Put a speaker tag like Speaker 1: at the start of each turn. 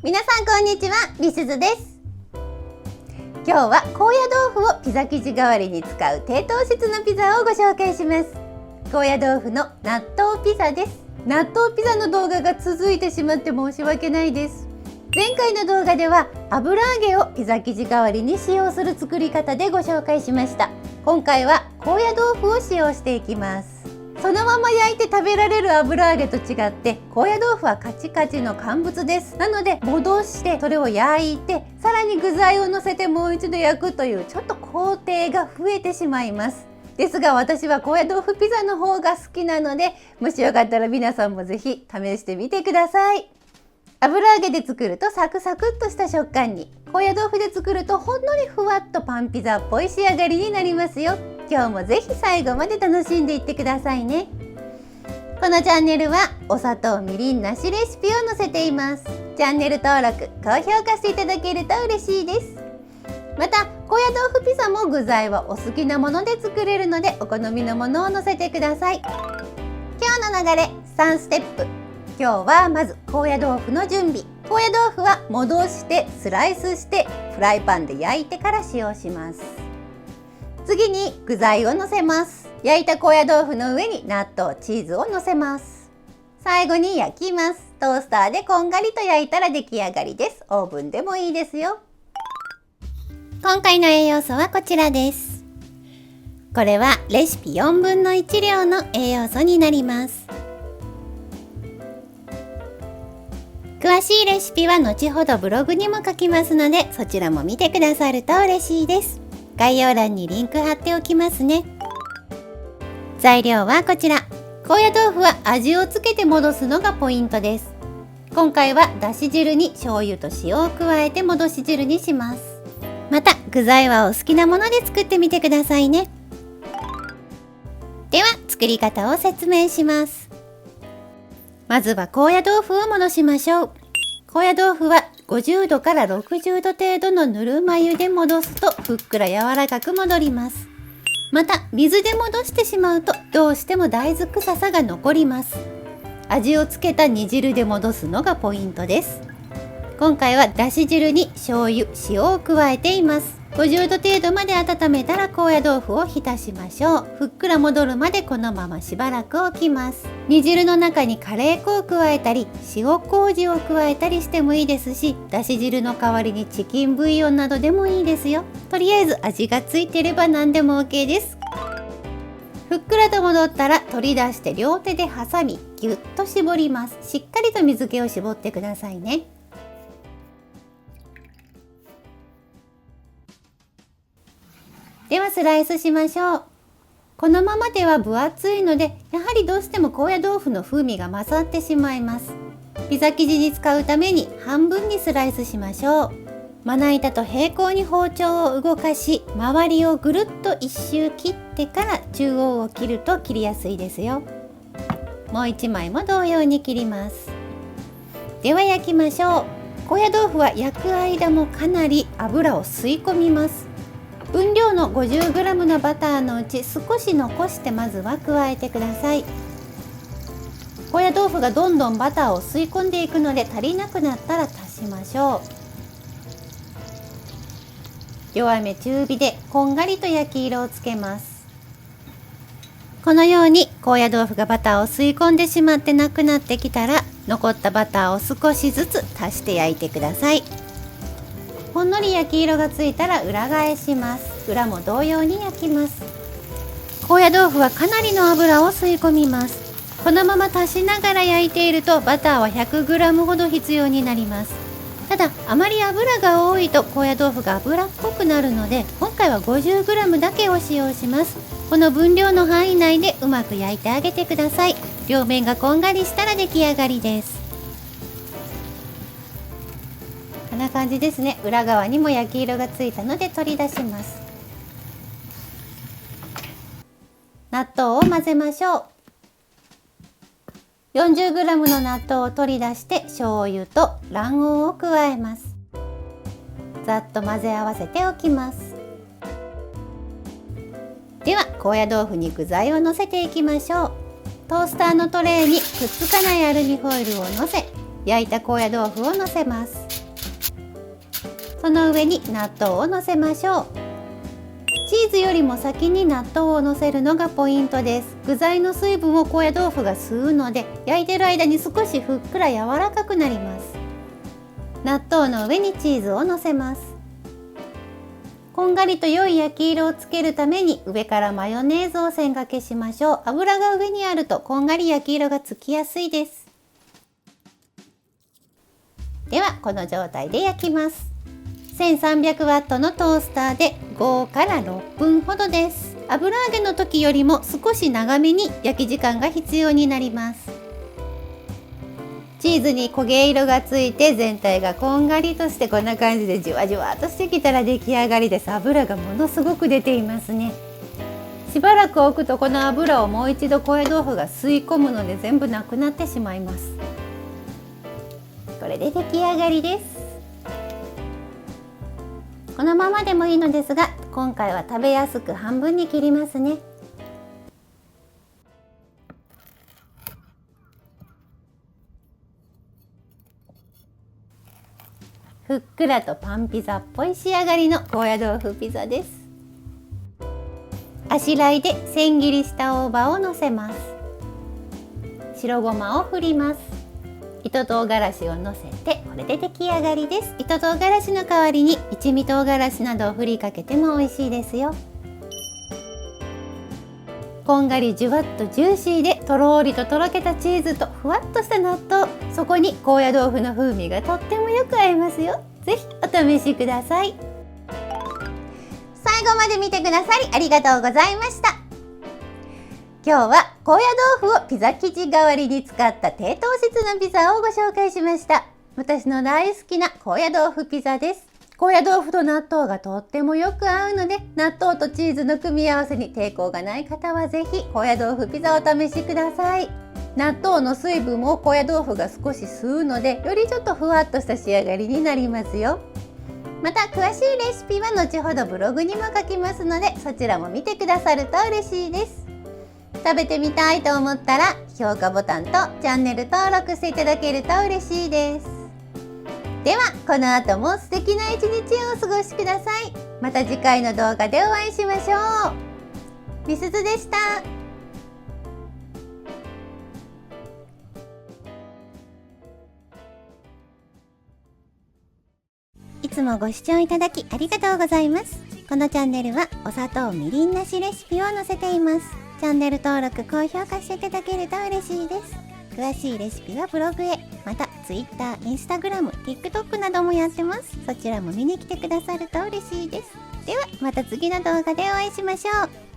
Speaker 1: 皆さんこんにちは、みすずです。今日は高野豆腐をピザ生地代わりに使う低糖質のピザをご紹介します。高野豆腐の納豆ピザです。納豆ピザの動画が続いてしまって申し訳ないです。前回の動画では油揚げをピザ生地代わりに使用する作り方でご紹介しました。今回は高野豆腐を使用していきます。そのまま焼いて食べられる油揚げと違って高野豆腐はカチカチの乾物です。なので戻してそれを焼いてさらに具材を乗せてもう一度焼くというちょっと工程が増えてしまいます。ですが私は高野豆腐ピザの方が好きなので、もしよかったら皆さんもぜひ試してみてください。油揚げで作るとサクサクっとした食感に、高野豆腐で作るとほんのりふわっとパンピザっぽい仕上がりになりますよ。今日もぜひ最後まで楽しんでいってくださいね。このチャンネルはお砂糖みりんなしレシピを載せています。チャンネル登録高評価していただけると嬉しいです。また高野豆腐ピザも具材はお好きなもので作れるのでお好みのものを乗せてください。今日の流れ3ステップ。今日はまず高野豆腐の準備。高野豆腐は戻してスライスしてフライパンで焼いてから使用します。次に具材をのせます。焼いた高野豆腐の上に納豆、チーズをのせます。最後に焼きます。トースターでこんがりと焼いたら出来上がりです。オーブンでもいいですよ。今回の栄養素はこちらです。これはレシピ4分の1量の栄養素になります。詳しいレシピは後ほどブログにも書きますので、そちらも見てくださると嬉しいです。概要欄にリンク貼っておきますね。材料はこちら。高野豆腐は味をつけて戻すのがポイントです。今回はだし汁に醤油と塩を加えて戻し汁にします。また具材はお好きなもので作ってみてくださいね。では作り方を説明します。まずは高野豆腐を戻しましょう。高野豆腐は50度から60度程度のぬるま湯で戻すとふっくら柔らかく戻ります。また水で戻してしまうとどうしても大豆臭さが残ります。味をつけた煮汁で戻すのがポイントです。今回はだし汁に醤油、塩を加えています。50度程度まで温めたら高野豆腐を浸しましょう。ふっくら戻るまでこのまましばらく置きます。煮汁の中にカレー粉を加えたり塩麹を加えたりしてもいいですし、だし汁の代わりにチキンブイヨンなどでもいいですよ。とりあえず味がついてれば何でも OK です。ふっくらと戻ったら取り出して両手で挟みぎゅっと絞ります。しっかりと水気を絞ってくださいね。ではスライスしましょう。このままでは分厚いので、やはりどうしても高野豆腐の風味が勝ってしまいます。ピザ生地に使うために半分にスライスしましょう。まな板と平行に包丁を動かし、周りをぐるっと一周切ってから中央を切ると切りやすいですよ。もう1枚も同様に切ります。では焼きましょう。高野豆腐は焼く間もかなり油を吸い込みます。分量の 50g のバターのうち少し残してまずは加えてください。高野豆腐がどんどんバターを吸い込んでいくので足りなくなったら足しましょう。弱め中火でこんがりと焼き色をつけます。このように高野豆腐がバターを吸い込んでしまってなくなってきたら、残ったバターを少しずつ足して焼いてください。ほんのり焼き色がついたら裏返します。裏も同様に焼きます。高野豆腐はかなりの油を吸い込みます。このまま足しながら焼いているとバターは 100g ほど必要になります。ただあまり油が多いと高野豆腐が油っぽくなるので、今回は 50g だけを使用します。この分量の範囲内でうまく焼いてあげてください。両面がこんがりしたら出来上がりです。こんな感じですね。裏側にも焼き色がついたので取り出します。納豆を混ぜましょう。40g の納豆を取り出して醤油と卵黄を加えます。ざっと混ぜ合わせておきます。では高野豆腐に具材をのせていきましょう。トースターのトレーにくっつかないアルミホイルをのせ、焼いた高野豆腐をのせます。その上に納豆をのせましょう。チーズよりも先に納豆をのせるのがポイントです。具材の水分を高野豆腐が吸うので、焼いてる間に少しふっくら柔らかくなります。納豆の上にチーズをのせます。こんがりと良い焼き色をつけるために上からマヨネーズを線掛けしましょう。油が上にあるとこんがり焼き色がつきやすいです。ではこの状態で焼きます。1300ワットのトースターで5から6分ほどです。油揚げの時よりも少し長めに焼き時間が必要になります。チーズに焦げ色がついて全体がこんがりとして、こんな感じでじわじわっとしてきたら出来上がりです。油がものすごく出ていますね。しばらく置くとこの油をもう一度高野豆腐が吸い込むので全部なくなってしまいます。これで出来上がりです。このままでもいいのですが、今回は食べやすく半分に切りますね。ふっくらとパンピザっぽい仕上がりの高野豆腐ピザです。あしらいで千切りした大葉をのせます。白ごまを振ります。糸唐辛子をのせて、これで出来上がりです。糸唐辛子の代わりに一味唐辛子などを振りかけても美味しいですよ。こんがりじゅわっとジューシーで、とろーりととろけたチーズとふわっとした納豆、そこに高野豆腐の風味がとってもよく合いますよ。ぜひお試しください。最後まで見てくださりありがとうございました。今日は高野豆腐をピザ生地代わりに使った低糖質のピザをご紹介しました。私の大好きな高野豆腐ピザです。高野豆腐と納豆がとってもよく合うので、納豆とチーズの組み合わせに抵抗がない方はぜひ高野豆腐ピザをお試しください。納豆の水分も高野豆腐が少し吸うので、よりちょっとふわっとした仕上がりになりますよ。また詳しいレシピは後ほどブログにも書きますので、そちらも見てくださると嬉しいです。食べてみたいと思ったら評価ボタンとチャンネル登録していただけると嬉しいです。ではこの後も素敵な一日をお過ごしください。また次回の動画でお会いしましょう。みすずでした。いつもご視聴いただきありがとうございます。このチャンネルはお砂糖みりんなしレシピを載せています。チャンネル登録、高評価していただけると嬉しいです。詳しいレシピはブログへ、また Twitter、Instagram、TikTok などもやってます。そちらも見に来てくださると嬉しいです。ではまた次の動画でお会いしましょう。